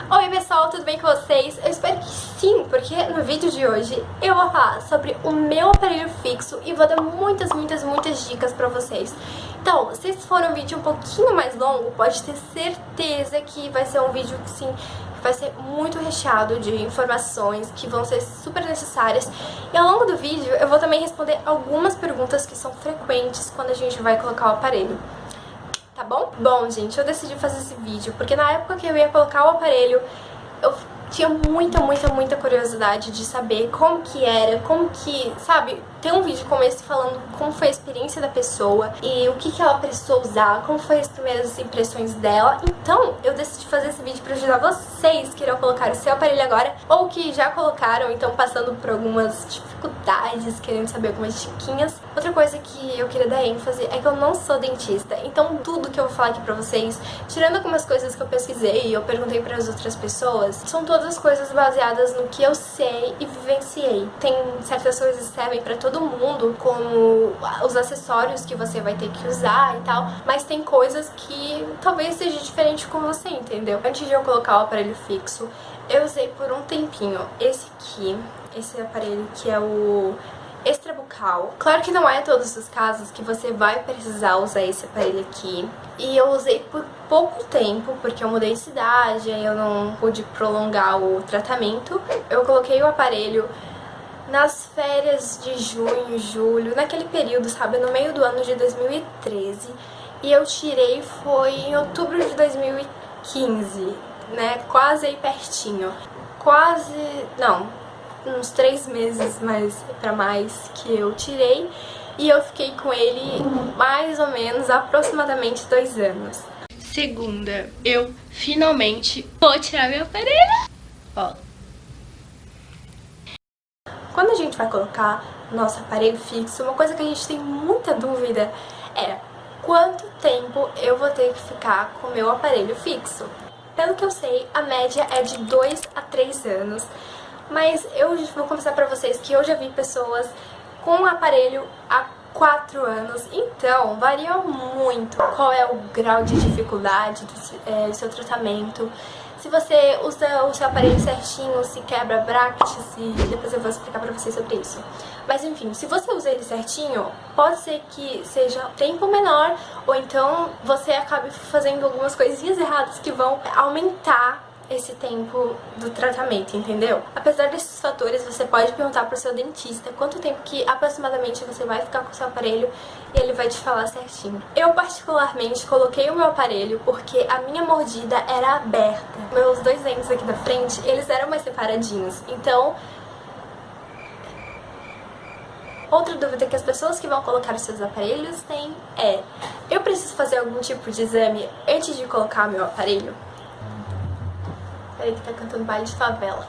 Oi pessoal, tudo bem com vocês? Eu espero que sim, porque no vídeo de hoje eu vou falar sobre o meu aparelho fixo e vou dar muitas dicas pra vocês. Então, se esse for um vídeo um pouquinho mais longo, pode ter certeza que vai ser um vídeo que sim, vai ser muito recheado de informações que vão ser super necessárias. E ao longo do vídeo eu vou também responder algumas perguntas que são frequentes quando a gente vai colocar o aparelho. Tá bom? Bom, gente, eu decidi fazer esse vídeo porque na época que eu ia colocar o aparelho, eu tinha muita curiosidade de saber como que era, como que, sabe, tem um vídeo como esse falando como foi a experiência da pessoa e o que ela precisou usar, como foi as primeiras impressões dela. Então, eu decidi fazer esse vídeo para ajudar vocês que irão colocar o seu aparelho agora ou que já colocaram, então passando por algumas dificuldades, querendo saber algumas diquinhas. Outra coisa que eu queria dar ênfase é que eu não sou dentista, então tudo que eu vou falar aqui pra vocês, tirando algumas coisas que eu pesquisei e eu perguntei para as outras pessoas, são todas coisas baseadas no que eu sei e vivenciei. Tem certas coisas que servem pra todo mundo, como os acessórios que você vai ter que usar e tal, mas tem coisas que talvez seja diferente com você, entendeu? Antes de eu colocar o aparelho fixo, eu usei por um tempinho esse aqui, esse aparelho que é o extrabucal. Claro que não é todos os casos que você vai precisar usar esse aparelho aqui. E eu usei por pouco tempo, porque eu mudei de cidade, aí eu não pude prolongar o tratamento. Eu coloquei o aparelho nas férias de junho, julho, naquele período, sabe, no meio do ano de 2013. E eu tirei foi em outubro de 2015, né, quase aí pertinho. Uns 3 meses pra mais que eu tirei, e eu fiquei com ele mais ou menos aproximadamente 2 anos. Segunda, eu finalmente vou tirar meu aparelho. Ó. Quando a gente vai colocar nosso aparelho fixo, uma coisa que a gente tem muita dúvida é quanto tempo eu vou ter que ficar com o meu aparelho fixo. Pelo que eu sei, a média é de 2 a 3 anos. Mas eu vou confessar pra vocês que eu já vi pessoas com o aparelho há 4 anos, então varia muito qual é o grau de dificuldade do seu tratamento. Se você usa o seu aparelho certinho, se quebra brackets, e depois eu vou explicar pra vocês sobre isso. Mas enfim, se você usa ele certinho, pode ser que seja tempo menor, ou então você acabe fazendo algumas coisinhas erradas que vão aumentar esse tempo do tratamento, entendeu? Apesar desses fatores, você pode perguntar pro seu dentista quanto tempo que aproximadamente você vai ficar com o seu aparelho e ele vai te falar certinho. Eu particularmente coloquei o meu aparelho porque a minha mordida era aberta. Meus 2 dentes aqui da frente, eles eram mais separadinhos, então... Outra dúvida que as pessoas que vão colocar os seus aparelhos têm é: eu preciso fazer algum tipo de exame antes de colocar o meu aparelho? Peraí que tá cantando baile de favela.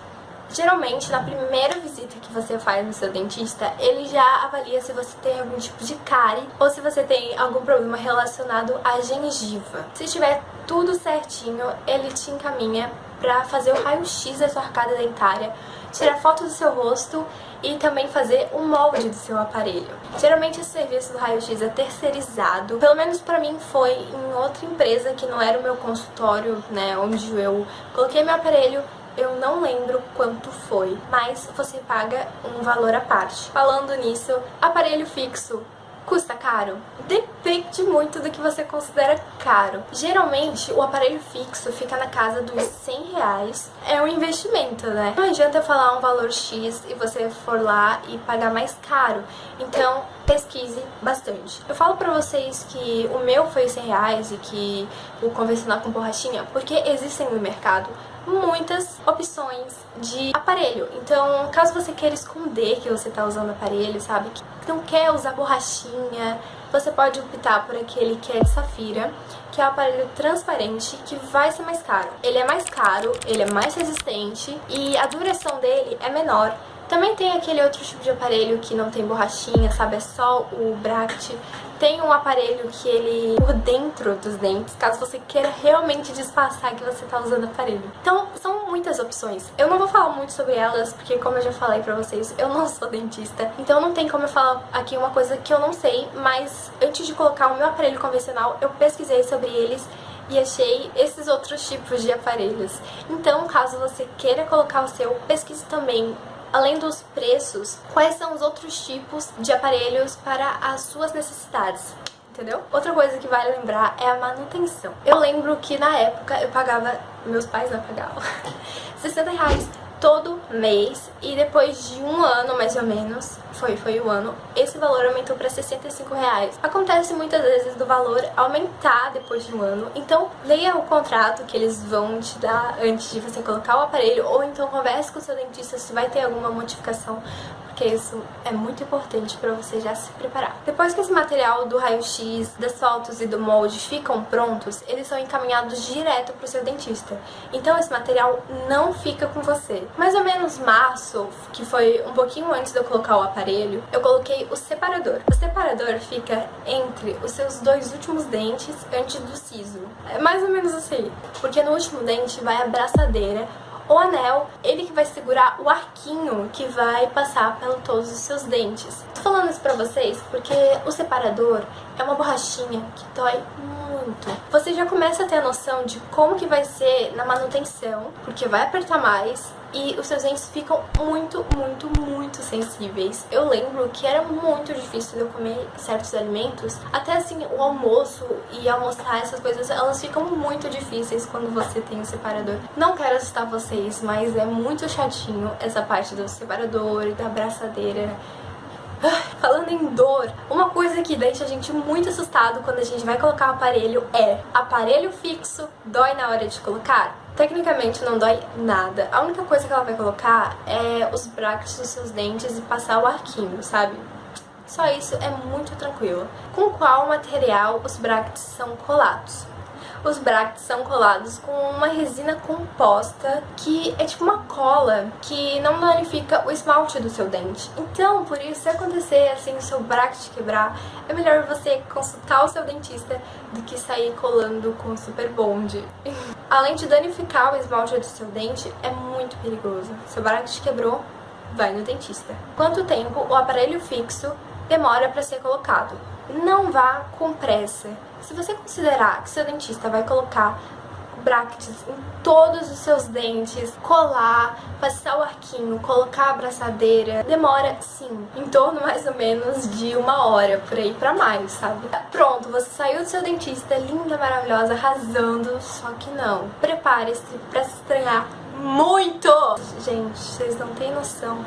Geralmente, na primeira visita que você faz no seu dentista, ele já avalia se você tem algum tipo de cárie ou se você tem algum problema relacionado à gengiva. Se tiver tudo certinho, ele te encaminha pra fazer o raio-x da sua arcada dentária, tirar foto do seu rosto e também fazer o molde do seu aparelho. Geralmente esse serviço do raio-x é terceirizado, pelo menos pra mim foi em outra empresa que não era o meu consultório, né, onde eu coloquei meu aparelho. Eu não lembro quanto foi, mas você paga um valor à parte. Falando nisso, aparelho fixo custa caro? Depende muito do que você considera caro. Geralmente, o aparelho fixo fica na casa dos R$100. É um investimento, né? Não adianta eu falar um valor X e você for lá e pagar mais caro. Então, pesquise bastante. Eu falo pra vocês que o meu foi R$100 e que o convencional com borrachinha, porque existem no mercado muitas opções de aparelho. Então, caso você queira esconder que você tá usando aparelho, sabe, que não quer usar borrachinha, você pode optar por aquele que é de safira, que é um aparelho transparente, que vai ser mais caro. Ele é mais caro, ele é mais resistente e a duração dele é menor. Também tem aquele outro tipo de aparelho que não tem borrachinha, sabe, é só o bracket. Tem um aparelho que ele por dentro dos dentes, caso você queira realmente disfarçar que você tá usando aparelho. Então, são muitas opções. Eu não vou falar muito sobre elas, porque como eu já falei pra vocês, eu não sou dentista. Então não tem como eu falar aqui uma coisa que eu não sei, mas antes de colocar o meu aparelho convencional, eu pesquisei sobre eles e achei esses outros tipos de aparelhos. Então, caso você queira colocar o seu, pesquise também, além dos preços, quais são os outros tipos de aparelhos para as suas necessidades. Entendeu? Outra coisa que vale lembrar é a manutenção. Eu lembro que na época eu pagava, meus pais não pagavam, R$60 todo mês, e depois de um ano mais ou menos, foi um ano, esse valor aumentou para R$65. Acontece muitas vezes do valor aumentar depois de um ano, então leia o contrato que eles vão te dar antes de você colocar o aparelho, ou então converse com o seu dentista se vai ter alguma modificação, porque isso é muito importante para você já se preparar. Depois que esse material do raio-x, das fotos e do molde ficam prontos, eles são encaminhados direto para o seu dentista. Então esse material não fica com você. Mais ou menos março, que foi um pouquinho antes de eu colocar o aparelho, eu coloquei o separador. O separador fica entre os seus dois últimos dentes antes do siso. É mais ou menos assim, porque no último dente vai a braçadeira. O anel, ele que vai segurar o arquinho que vai passar por todos os seus dentes. Tô falando isso pra vocês porque o separador é uma borrachinha que dói muito. Você já começa a ter a noção de como que vai ser na manutenção, porque vai apertar mais e os seus dentes ficam muito, muito, muito sensíveis. Eu lembro que era muito difícil de eu comer certos alimentos. Até assim, o almoço e almoçar, essas coisas, elas ficam muito difíceis quando você tem o separador. Não quero assustar vocês, mas é muito chatinho essa parte do separador e da abraçadeira. Falando em dor, uma coisa que deixa a gente muito assustado quando a gente vai colocar o aparelho é: aparelho fixo dói na hora de colocar? Tecnicamente não dói nada. A única coisa que ela vai colocar é os brackets dos seus dentes e passar o arquinho, sabe? Só isso, é muito tranquilo. Com qual material os brackets são colados? Os brackets são colados com uma resina composta que é tipo uma cola que não danifica o esmalte do seu dente. Então, por isso, se acontecer assim o seu bracket quebrar, é melhor você consultar o seu dentista do que sair colando com super bond. Além de danificar o esmalte do seu dente, é muito perigoso. Seu bracket quebrou, vai no dentista. Quanto tempo o aparelho fixo demora para ser colocado? Não vá com pressa. Se você considerar que seu dentista vai colocar brackets em todos os seus dentes, colar, passar o arquinho, colocar a abraçadeira, demora sim, em torno mais ou menos de 1 hora, por aí pra mais, sabe? Pronto, você saiu do seu dentista, linda, maravilhosa, arrasando, só que não. Prepare-se pra se estranhar muito! Gente, vocês não têm noção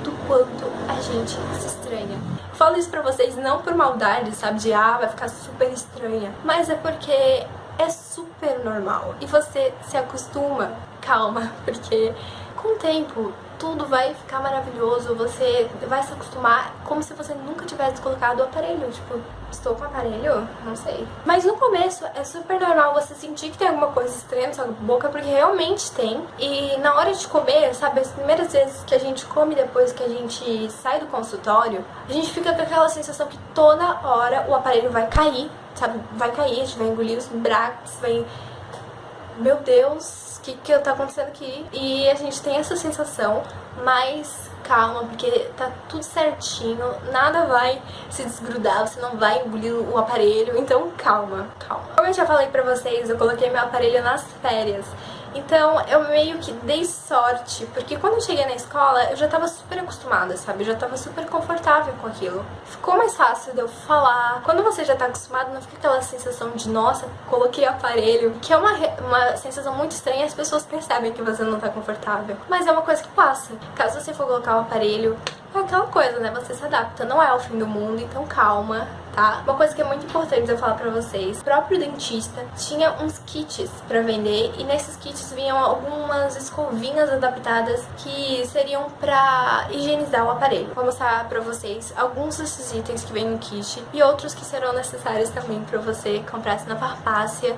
do quanto a gente se estranha. Falo isso pra vocês não por maldade, sabe? De vai ficar super estranha. Mas é porque é super normal. E você se acostuma. Calma, porque com o tempo tudo vai ficar maravilhoso. Você vai se acostumar como se você nunca tivesse colocado o aparelho. Tipo, estou com o aparelho? Não sei. Mas no começo é super normal você sentir que tem alguma coisa estranha na sua boca, porque realmente tem. E na hora de comer, sabe, as primeiras vezes que a gente come depois que a gente sai do consultório, a gente fica com aquela sensação que toda hora o aparelho vai cair, sabe? Vai cair, a gente vai engolir os brackets, vai... Meu Deus, o que tá acontecendo aqui? E a gente tem essa sensação, mas calma, porque tá tudo certinho, nada vai se desgrudar, você não vai engolir o aparelho, então calma, calma. Como eu já falei pra vocês, eu coloquei meu aparelho nas férias. Então eu meio que dei sorte, porque quando eu cheguei na escola eu já tava super acostumada, sabe? Eu já tava super confortável com aquilo. Ficou mais fácil de eu falar. Quando você já tá acostumado, não fica aquela sensação de nossa, coloquei aparelho, que é uma sensação muito estranha, as pessoas percebem que você não tá confortável. Mas é uma coisa que passa. Caso você for colocar o aparelho, é aquela coisa, né? Você se adapta, não é o fim do mundo, então calma, tá? Uma coisa que é muito importante eu falar pra vocês, o próprio dentista tinha uns kits pra vender e nesses kits vinham algumas escovinhas adaptadas que seriam pra higienizar o aparelho. Vou mostrar pra vocês alguns desses itens que vem no kit e outros que serão necessários também pra você comprar na farmácia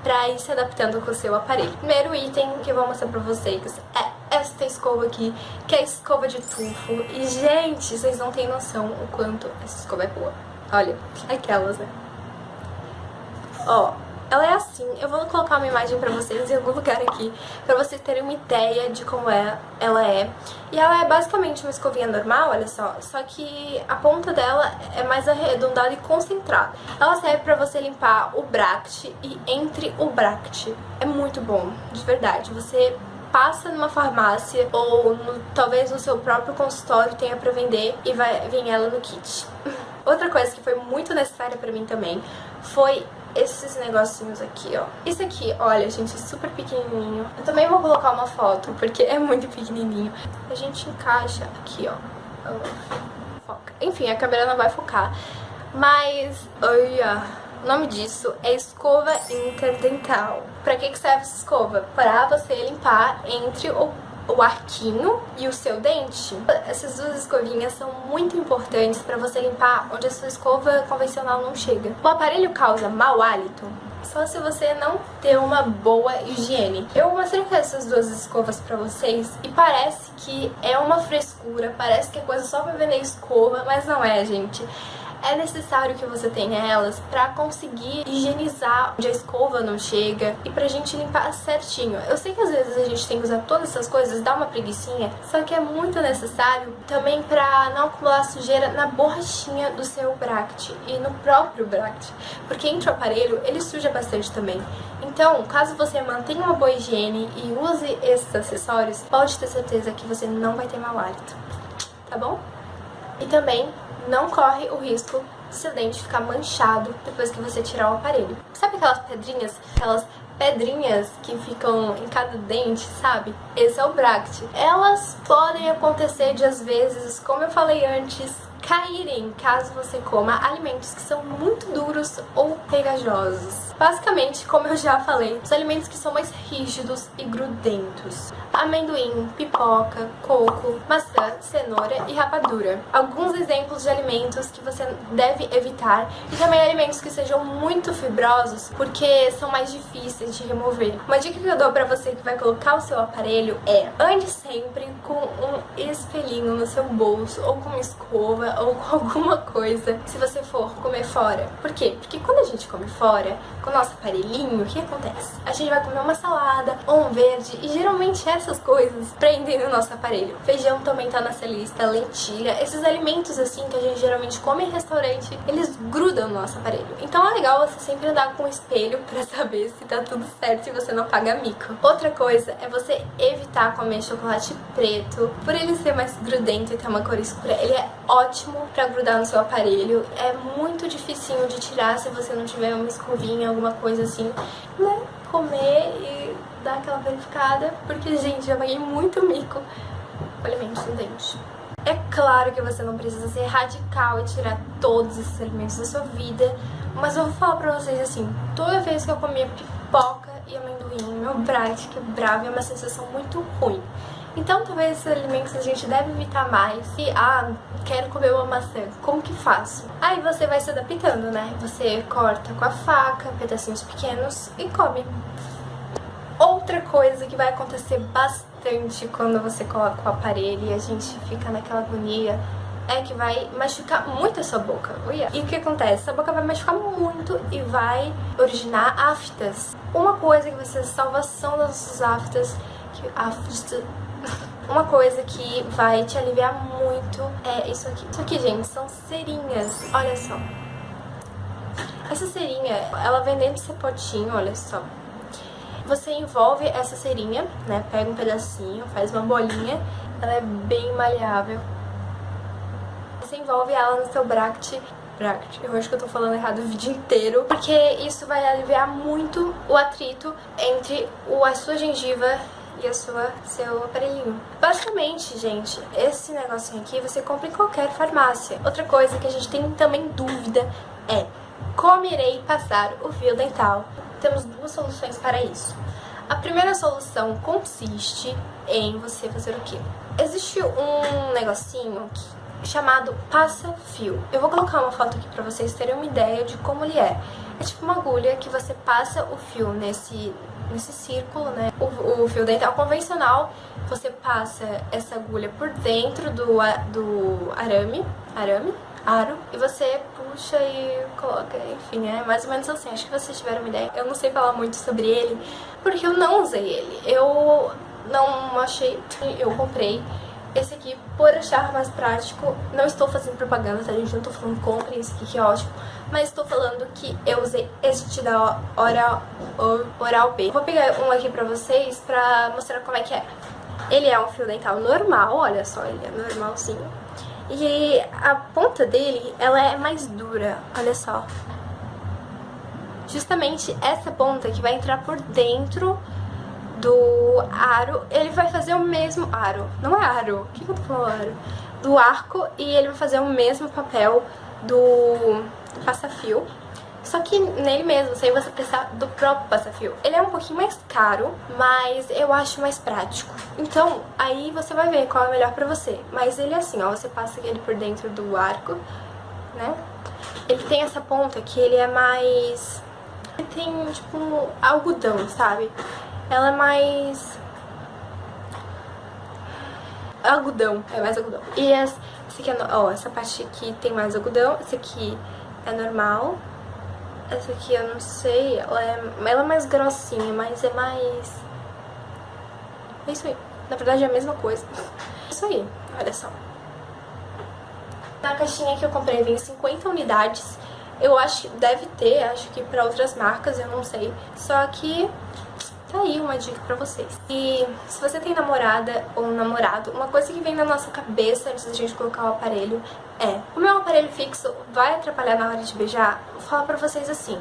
pra ir se adaptando com o seu aparelho. O primeiro item que eu vou mostrar pra vocês é esta escova aqui, que é a escova de tufo. E, gente, vocês não têm noção o quanto essa escova é boa. Olha, aquelas, né? Ó, ela é assim. Eu vou colocar uma imagem pra vocês em algum lugar aqui, pra vocês terem uma ideia de como ela é. E ela é basicamente uma escovinha normal, olha só que a ponta dela é mais arredondada e concentrada. Ela serve pra você limpar o bract e entre o bract. É muito bom, de verdade. Você passa numa farmácia ou talvez no seu próprio consultório tenha pra vender e vem ela no kit. Outra coisa que foi muito necessária pra mim também foi esses negocinhos aqui, ó. Isso aqui, olha, gente, é super pequenininho. Eu também vou colocar uma foto, porque é muito pequenininho. A gente encaixa aqui, ó. Foca. Enfim, a câmera não vai focar. Mas, olha, o nome disso é escova interdental. Pra que serve essa escova? Pra você limpar entre o arquinho e o seu dente. Essas duas escovinhas são muito importantes para você limpar onde a sua escova convencional não chega. O aparelho causa mau hálito só se você não ter uma boa higiene. Eu mostrei essas duas escovas pra vocês e parece que é uma frescura, parece que é coisa só pra vender escova, mas não é, gente. É necessário que você tenha elas pra conseguir higienizar onde a escova não chega e pra gente limpar certinho. Eu sei que às vezes a gente tem que usar todas essas coisas, dá uma preguicinha, só que é muito necessário também pra não acumular sujeira na borrachinha do seu bract e no próprio bract, porque entre o aparelho ele suja bastante também. Então, caso você mantenha uma boa higiene e use esses acessórios, pode ter certeza que você não vai ter mau hálito, tá bom? E também não corre o risco do seu dente ficar manchado depois que você tirar o aparelho. Sabe aquelas pedrinhas que ficam em cada dente, sabe? Esse é o bract. Elas podem acontecer de, às vezes, como eu falei antes, caírem caso você coma alimentos que são muito duros ou pegajosos. Basicamente, como eu já falei, os alimentos que são mais rígidos e grudentos. Amendoim, pipoca, coco, maçã, cenoura e rapadura. Alguns exemplos de alimentos que você deve evitar e também alimentos que sejam muito fibrosos porque são mais difíceis de remover. Uma dica que eu dou pra você que vai colocar o seu aparelho é: ande sempre com um espelhinho no seu bolso ou com uma escova ou com alguma coisa se você for comer fora. Por quê? Porque quando a gente come fora, com o nosso aparelhinho, o que acontece? A gente vai comer uma salada ou um verde e geralmente essas coisas prendem no nosso aparelho. Feijão também tá nessa lista, lentilha, esses alimentos assim que a gente geralmente come em restaurante, eles grudam no nosso aparelho. Então é legal você sempre andar com um espelho pra saber se tá tudo certo e você não paga mico. Outra coisa é você evitar comer chocolate preto, por ele ser mais grudento e ter uma cor escura, ele é ótimo pra grudar no seu aparelho. É muito dificinho de tirar se você não tiver uma escovinha, alguma coisa assim, né? Comer e dar aquela verificada, porque, gente, já paguei muito mico com alimentos no dente. É claro que você não precisa ser radical e tirar todos esses alimentos da sua vida, mas eu vou falar pra vocês assim, toda vez que eu comia pipoca e amendoim, meu braço quebrava e é uma sensação muito ruim. Então, talvez esses alimentos a gente deve evitar mais. E, quero comer uma maçã, como que faço? Aí você vai se adaptando, né? Você corta com a faca, pedacinhos pequenos e come. Outra coisa que vai acontecer bastante quando você coloca o aparelho e a gente fica naquela agonia é que vai machucar muito a sua boca. E o que acontece? A boca vai machucar muito e vai originar aftas. Uma coisa que vai ser a salvação das nossas aftas, uma coisa que vai te aliviar muito é isso aqui. Isso aqui, gente, são cerinhas. Olha só. Essa cerinha, ela vem dentro desse potinho, olha só. Você envolve essa cerinha, né? Pega um pedacinho, faz uma bolinha. Ela é bem maleável. Você envolve ela no seu bract. Eu acho que eu tô falando errado o vídeo inteiro, porque isso vai aliviar muito o atrito entre a sua gengiva e seu aparelhinho. Basicamente, gente, esse negocinho aqui você compra em qualquer farmácia. Outra coisa que a gente tem também dúvida é: como irei passar o fio dental? Temos duas soluções para isso. A primeira solução consiste em você fazer o quê? Existe um negocinho chamado passa-fio. Eu vou colocar uma foto aqui pra vocês terem uma ideia de como ele é. É tipo uma agulha que você passa o fio nesse círculo, né? O fio dental convencional, você passa essa agulha por dentro do arame, aro e você puxa e coloca, enfim, é mais ou menos assim, acho que vocês tiveram uma ideia. Eu não sei falar muito sobre ele, porque eu não usei ele, eu não achei, eu comprei esse aqui por achar mais prático. Não estou fazendo propaganda, tá, gente? Não tô falando comprem esse aqui que é ótimo, mas estou falando que eu usei este da Oral-B. Vou pegar um aqui pra vocês pra mostrar como é que é. Ele é um fio dental normal, olha só, ele é normalzinho. E a ponta dele, ela é mais dura, olha só. Justamente essa ponta que vai entrar por dentro do aro, ele vai fazer o mesmo aro, não é aro, o que eu tô falando? Do arco, e ele vai fazer o mesmo papel do passa-fio. Só que nele mesmo, sem você precisar do próprio passa-fio. Ele é um pouquinho mais caro, mas eu acho mais prático. Então, aí você vai ver qual é melhor pra você. Mas ele é assim, ó, você passa ele por dentro do arco, né? Ele tem essa ponta que ele é mais... Ele tem, tipo, um algodão, sabe? Ela é mais... algodão, é mais algodão. E esse aqui é, ó, essa parte aqui tem mais algodão, esse aqui é normal. Essa aqui eu não sei, ela é mais grossinha, mas é mais... É isso aí. Na verdade é a mesma coisa. É isso aí, olha só. Na caixinha que eu comprei vem 50 unidades. Eu acho que deve ter, acho que pra outras marcas, eu não sei. Só que tá aí uma dica pra vocês. E se você tem namorada ou namorado, uma coisa que vem na nossa cabeça antes da gente colocar o aparelho é: o meu aparelho fixo vai atrapalhar na hora de beijar? Vou falar pra vocês assim: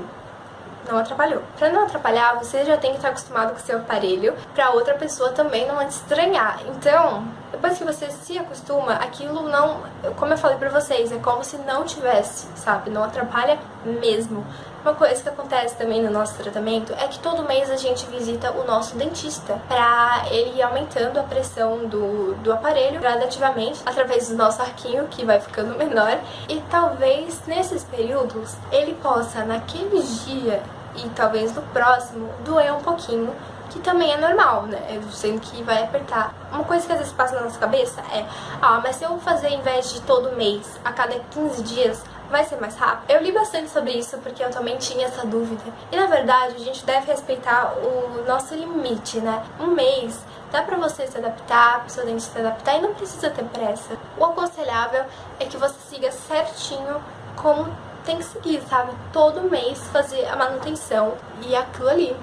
não atrapalhou. Pra não atrapalhar, você já tem que estar acostumado com o seu aparelho, pra outra pessoa também não estranhar. Então, depois que você se acostuma, aquilo não... Como eu falei pra vocês, é como se não tivesse, sabe? Não atrapalha mesmo. Uma coisa que acontece também no nosso tratamento é que todo mês a gente visita o nosso dentista pra ele ir aumentando a pressão do aparelho gradativamente através do nosso arquinho, que vai ficando menor, e talvez nesses períodos ele possa, naquele dia e talvez no próximo, doer um pouquinho, que também é normal, né? Sendo que vai apertar. Uma coisa que às vezes passa na nossa cabeça é: ah, mas se eu fazer em vez de todo mês, a cada 15 dias, vai ser mais rápido? Eu li bastante sobre isso porque eu também tinha essa dúvida. E na verdade, a gente deve respeitar o nosso limite, né? Um mês dá pra você se adaptar, pro seu dente se adaptar, e não precisa ter pressa. O aconselhável é que você siga certinho como tem que seguir, sabe? Todo mês fazer a manutenção e aquilo ali.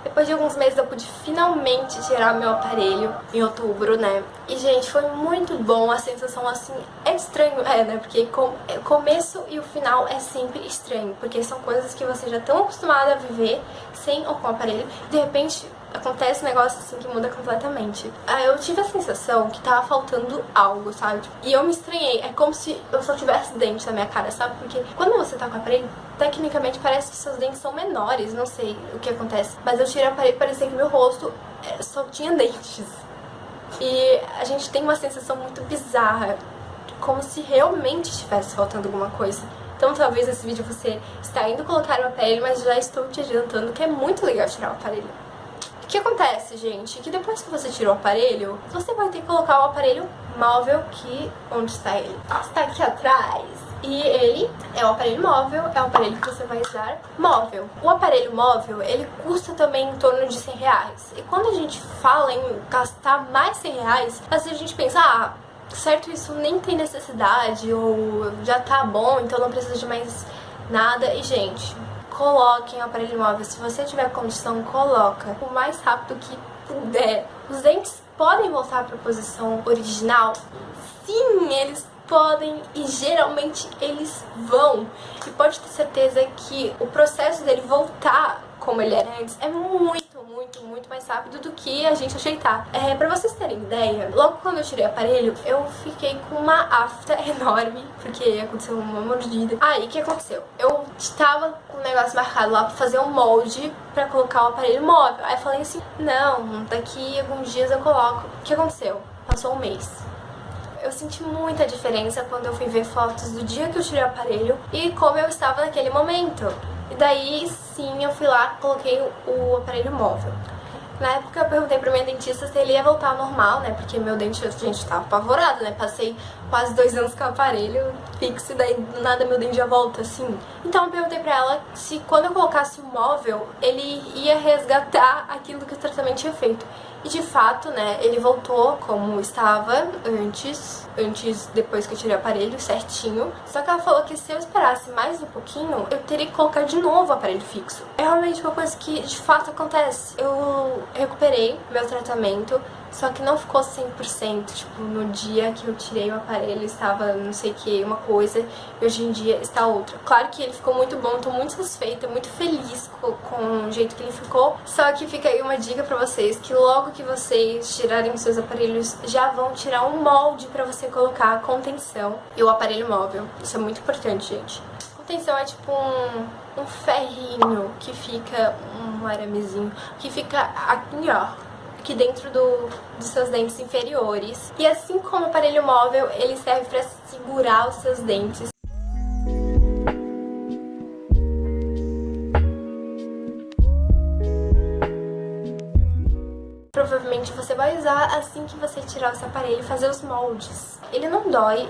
Depois de alguns meses eu pude finalmente tirar meu aparelho em outubro, né? E, gente, foi muito bom. A sensação, assim, é estranho, né? Porque o começo e o final é sempre estranho, porque são coisas que você já tá acostumado a viver sem ou com o aparelho. De repente, acontece um negócio assim que muda completamente. Aí eu tive a sensação que tava faltando algo, sabe? E eu me estranhei. É como se eu só tivesse dente na minha cara, sabe? Porque quando você tá com o aparelho, tecnicamente parece que seus dentes são menores, não sei o que acontece. Mas eu tirei o aparelho e parecia que meu rosto só tinha dentes. E a gente tem uma sensação muito bizarra, como se realmente estivesse faltando alguma coisa. Então talvez nesse vídeo você está indo colocar o aparelho, mas já estou te adiantando que é muito legal tirar o aparelho. O que acontece, gente? Que depois que você tirou o aparelho, você vai ter que colocar o aparelho móvel, que... onde está ele? Está aqui atrás. E ele é um aparelho móvel, é um aparelho que você vai usar móvel. O aparelho móvel, ele custa também em torno de R$100. E quando a gente fala em gastar mais R$100, às vezes a gente pensa: ah, certo, isso nem tem necessidade, ou já tá bom, então não precisa de mais nada. E, gente, coloquem o aparelho móvel. Se você tiver condição, coloca o mais rápido que puder. Os dentes podem voltar para a posição original? Sim, eles podem, e geralmente eles vão. E pode ter certeza que o processo dele voltar como ele era antes é muito mais rápido do que a gente ajeitar. Pra vocês terem ideia, logo quando eu tirei o aparelho, eu fiquei com uma afta enorme, porque aconteceu uma mordida. Aí, o que aconteceu? Eu estava com um negócio marcado lá pra fazer um molde pra colocar o aparelho móvel. Aí eu falei assim: não, daqui a alguns dias eu coloco. O que aconteceu? Passou um mês. Eu senti muita diferença quando eu fui ver fotos do dia que eu tirei o aparelho e como eu estava naquele momento. E daí, sim, eu fui lá, coloquei o aparelho móvel. Na época eu perguntei pra minha dentista se ele ia voltar ao normal, né? Porque meu dente, gente, tava apavorado, né? Passei quase 2 anos com o aparelho fixo e daí do nada meu dente já volta, assim. Então eu perguntei pra ela se quando eu colocasse o móvel, ele ia resgatar aquilo que o tratamento tinha feito. E de fato, né, ele voltou como estava depois que eu tirei o aparelho, certinho. Só que ela falou que se eu esperasse mais um pouquinho, eu teria que colocar de novo o aparelho fixo. É realmente uma coisa que de fato acontece. Eu recuperei meu tratamento, só que não ficou 100%, tipo, no dia que eu tirei o aparelho estava não sei o que, uma coisa, e hoje em dia está outra. Claro que ele ficou muito bom, tô muito satisfeita, muito feliz com o jeito que ele ficou, só que fica aí uma dica pra vocês, que logo que vocês tirarem os seus aparelhos, já vão tirar um molde pra você colocar a contenção e o aparelho móvel. Isso é muito importante, gente. Contenção é tipo um ferrinho que fica, um aramezinho, que fica aqui, ó, aqui dentro dos seus dentes inferiores. E assim como o aparelho móvel, ele serve para segurar os seus dentes. Provavelmente você vai usar assim que você tirar o seu aparelho e fazer os moldes. Ele não dói,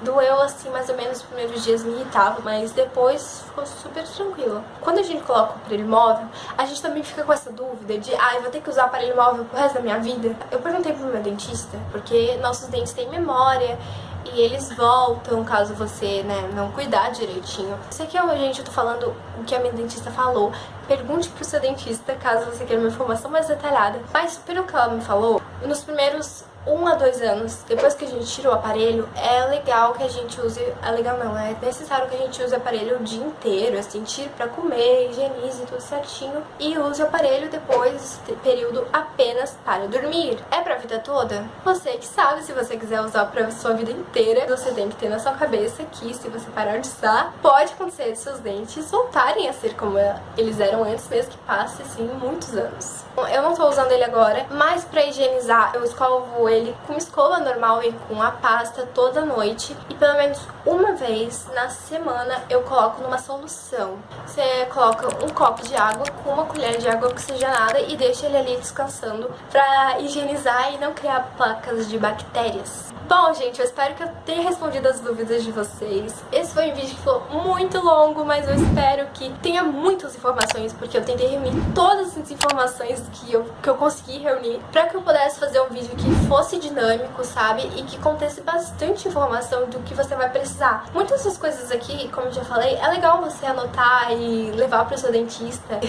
doeu assim mais ou menos nos primeiros dias, me irritava, mas depois ficou super tranquilo. Quando a gente coloca o aparelho móvel, a gente também fica com essa dúvida de eu vou ter que usar o aparelho móvel pro resto da minha vida. Eu perguntei pro meu dentista, porque nossos dentes têm memória e eles voltam caso você, né, não cuidar direitinho. Isso aqui, gente, eu tô falando o que a minha dentista falou. Pergunte pro seu dentista caso você queira uma informação mais detalhada. Mas pelo que ela me falou, nos primeiros 1 a 2 anos, depois que a gente tira o aparelho, é legal que a gente use... É legal não, é necessário que a gente use o aparelho o dia inteiro, assim, tire pra comer, higienize tudo certinho e use o aparelho depois desse período apenas para dormir. É pra vida toda? Você que sabe, se você quiser usar pra sua vida inteira, você tem que ter na sua cabeça que se você parar de usar, pode acontecer de seus dentes voltarem a ser como eles eram antes, mesmo que passe, assim, muitos anos. Eu não tô usando ele agora, mas pra higienizar, eu escovo ele com escova normal e com a pasta toda noite. E pelo menos uma vez na semana eu coloco numa solução. Você coloca um copo de água com uma colher de água oxigenada e deixa ele ali descansando pra higienizar e não criar placas de bactérias. Bom, gente, eu espero que eu tenha respondido as dúvidas de vocês. Esse foi um vídeo que foi muito longo, mas eu espero que tenha muitas informações, porque eu tentei reunir todas as informações que eu consegui reunir pra que eu pudesse fazer um vídeo que fosse dinâmico, sabe? E que contesse bastante informação do que você vai precisar. Muitas dessas coisas aqui, como eu já falei, é legal você anotar e levar pro seu dentista.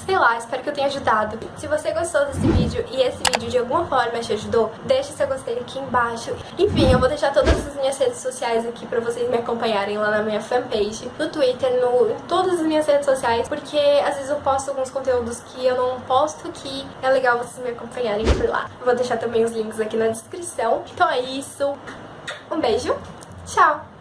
Sei lá, espero que eu tenha ajudado. Se você gostou desse vídeo e esse vídeo de alguma forma te ajudou, deixa seu gostei aqui embaixo. Enfim, eu vou deixar todas as minhas redes sociais aqui pra vocês me acompanharem lá na minha fanpage, no Twitter, em todas as minhas redes sociais, porque às vezes eu posto alguns conteúdos que eu não posto aqui, é legal vocês me acompanharem por lá. Eu vou deixar também os links aqui na descrição. Então é isso, um beijo, tchau!